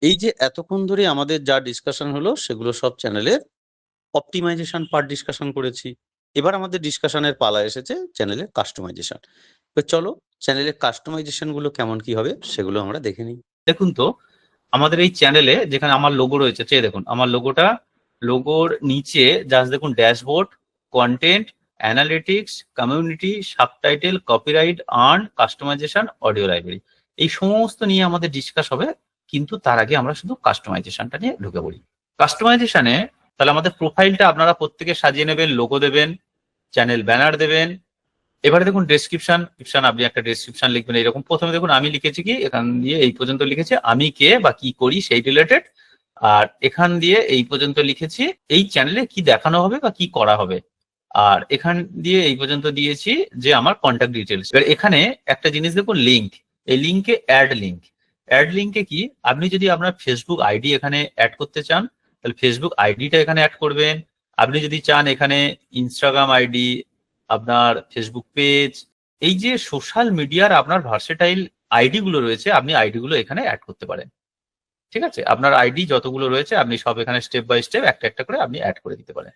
এই যে এতক্ষণ ধরে আমাদের যা ডিসকাশন হলো সেগুলো সব চ্যানেলের অপটিমাইজেশন পার্ট ডিসকাশন করেছি। এবার আমাদের ডিসকাশনের পালা এসেছে চ্যানেলের কাস্টমাইজেশন। তো চলো চ্যানেলের কাস্টমাইজেশন গুলো কেমন কি হবে সেগুলো আমরা দেখে নিই। দেখুন তো আমাদের এই চ্যানেলে যেখানে আমার লোগো রয়েছে, চেয়ে দেখুন আমার লোগোটা, লোগোর নিচে জাস্ট দেখুন dashboard, content, analytics, community, subtitle, copyright, earn, customization, audio library, এই সমস্ত নিয়ে আমাদের ডিসকাস হবে। কিন্তু তার আগে আমরা শুধু কাস্টমাইজেশনটা নিয়ে ঢুকে পড়ি। কাস্টমাইজেশনে তাহলে আমাদের প্রোফাইলটা আপনারা প্রত্যেকে সাজিয়ে নেবেন, লোগো দেবেন, চ্যানেল ব্যানার দেবেন। এবারে দেখুন ডেসক্রিপশন, আপনি একটা ডেসক্রিপশন লিখবেন এরকম। প্রথমে দেখুন আমি লিখেছি কি, এখান দিয়ে এই পর্যন্ত লিখেছি আমি কে বা কি করি সেই রিলেটেড। আর এখান দিয়ে এই পর্যন্ত লিখেছি এই চ্যানেলে কি দেখানো হবে বা কি করা হবে। আর এখান দিয়ে এই পর্যন্ত দিয়েছি যে আমার কন্ট্যাক্ট ডিটেলস। এবার এখানে একটা জিনিস দেখুন, লিঙ্ক। এই লিঙ্কে অ্যাড লিঙ্কে কি, আপনি যদি আপনার ফেসবুক আইডি এখানে অ্যাড করতে চান তাহলে ফেসবুক আইডিটা এখানে অ্যাড করবেন। আপনি যদি চান এখানে ইনস্টাগ্রাম আইডি, আপনার ফেসবুক পেজ, এই যে সোশ্যাল মিডিয়ার আপনার ভার্সেটাইল আইডি গুলো রয়েছে, আপনি আইডি গুলো এখানে অ্যাড করতে পারেন। ঠিক আছে, আপনার আইডি যতগুলো রয়েছে আপনি সব এখানে স্টেপ বাই স্টেপ একটা একটা করে আপনি অ্যাড করে দিতে পারেন।